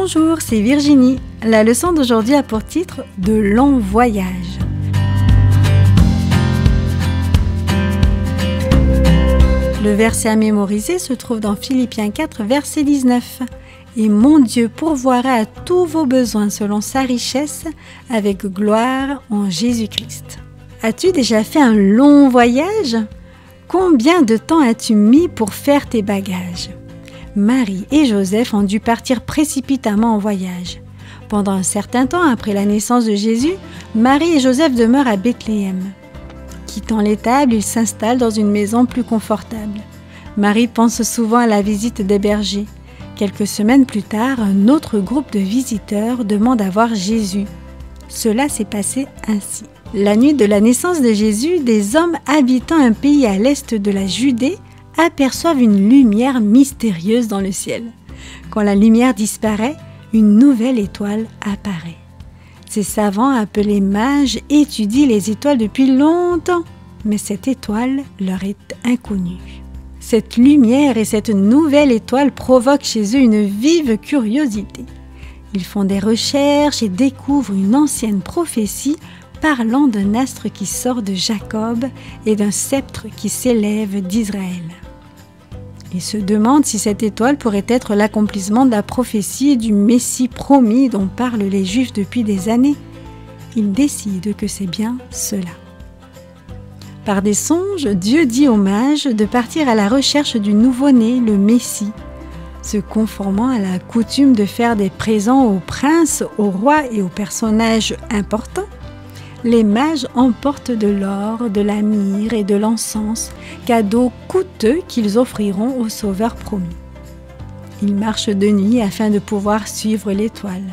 Bonjour, c'est Virginie. La leçon d'aujourd'hui a pour titre « De longs voyages ». Le verset à mémoriser se trouve dans Philippiens 4, verset 19. « Et mon Dieu pourvoira à tous vos besoins selon sa richesse, avec gloire en Jésus-Christ. » As-tu déjà fait un long voyage? Combien de temps as-tu mis pour faire tes bagages? Marie et Joseph ont dû partir précipitamment en voyage. Pendant un certain temps après la naissance de Jésus, Marie et Joseph demeurent à Bethléem. Quittant l'étable, ils s'installent dans une maison plus confortable. Marie pense souvent à la visite des bergers. Quelques semaines plus tard, un autre groupe de visiteurs demande à voir Jésus. Cela s'est passé ainsi. La nuit de la naissance de Jésus, des hommes habitant un pays à l'est de la Judée aperçoivent une lumière mystérieuse dans le ciel. Quand la lumière disparaît, une nouvelle étoile apparaît. Ces savants, appelés mages, étudient les étoiles depuis longtemps, mais cette étoile leur est inconnue. Cette lumière et cette nouvelle étoile provoquent chez eux une vive curiosité. Ils font des recherches et découvrent une ancienne prophétie parlant d'un astre qui sort de Jacob et d'un sceptre qui s'élève d'Israël. Ils se demandent si cette étoile pourrait être l'accomplissement de la prophétie du Messie promis dont parlent les Juifs depuis des années. Ils décident que c'est bien cela. Par des songes, Dieu dit aux mages de partir à la recherche du nouveau-né, le Messie. Se conformant à la coutume de faire des présents aux princes, aux rois et aux personnages importants, les mages emportent de l'or, de la myrrhe et de l'encens, cadeaux coûteux qu'ils offriront au Sauveur promis. Ils marchent de nuit afin de pouvoir suivre l'étoile.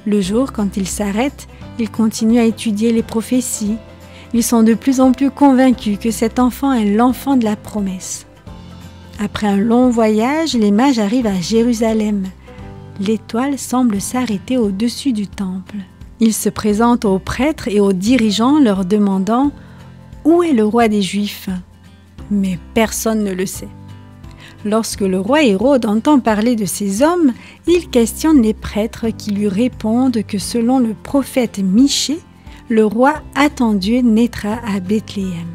Le jour, quand ils s'arrêtent, ils continuent à étudier les prophéties. Ils sont de plus en plus convaincus que cet enfant est l'enfant de la promesse. Après un long voyage, les mages arrivent à Jérusalem. L'étoile semble s'arrêter au-dessus du temple. Ils se présentent aux prêtres et aux dirigeants leur demandant « Où est le roi des Juifs ?» Mais personne ne le sait. Lorsque le roi Hérode entend parler de ces hommes, il questionne les prêtres qui lui répondent que selon le prophète Michée, le roi attendu naîtra à Bethléem.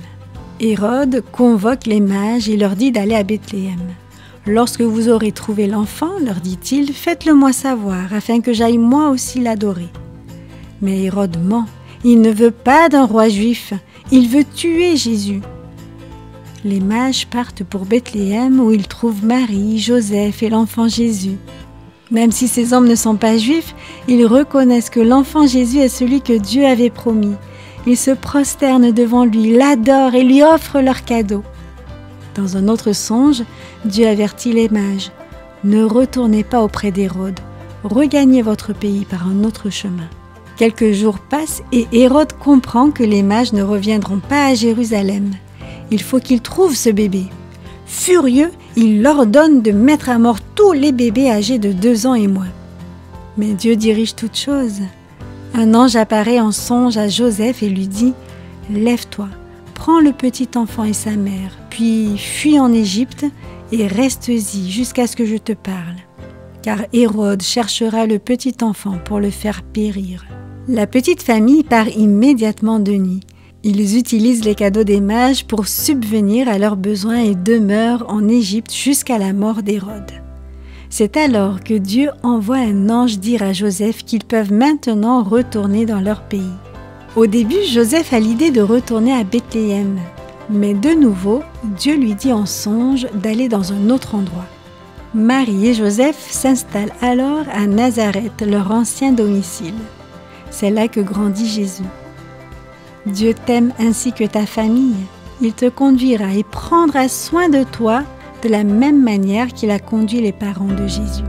Hérode convoque les mages et leur dit d'aller à Bethléem. « Lorsque vous aurez trouvé l'enfant, leur dit-il, faites-le moi savoir, afin que j'aille moi aussi l'adorer. » Mais Hérode ment, il ne veut pas d'un roi juif, il veut tuer Jésus. Les mages partent pour Bethléem où ils trouvent Marie, Joseph et l'enfant Jésus. Même si ces hommes ne sont pas juifs, ils reconnaissent que l'enfant Jésus est celui que Dieu avait promis. Ils se prosternent devant lui, l'adorent et lui offrent leurs cadeaux. Dans un autre songe, Dieu avertit les mages « Ne retournez pas auprès d'Hérode, regagnez votre pays par un autre chemin. » Quelques jours passent et Hérode comprend que les mages ne reviendront pas à Jérusalem. Il faut qu'il trouve ce bébé. Furieux, il ordonne de mettre à mort tous les bébés âgés de 2 ans et moins. Mais Dieu dirige toutes choses. Un ange apparaît en songe à Joseph et lui dit « Lève-toi, prends le petit enfant et sa mère, puis fuis en Égypte et reste-y jusqu'à ce que je te parle. Car Hérode cherchera le petit enfant pour le faire périr. » La petite famille part immédiatement de nuit. Ils utilisent les cadeaux des mages pour subvenir à leurs besoins et demeurent en Égypte jusqu'à la mort d'Hérode. C'est alors que Dieu envoie un ange dire à Joseph qu'ils peuvent maintenant retourner dans leur pays. Au début, Joseph a l'idée de retourner à Bethléem. Mais de nouveau, Dieu lui dit en songe d'aller dans un autre endroit. Marie et Joseph s'installent alors à Nazareth, leur ancien domicile. C'est là que grandit Jésus. Dieu t'aime ainsi que ta famille. Il te conduira et prendra soin de toi de la même manière qu'il a conduit les parents de Jésus.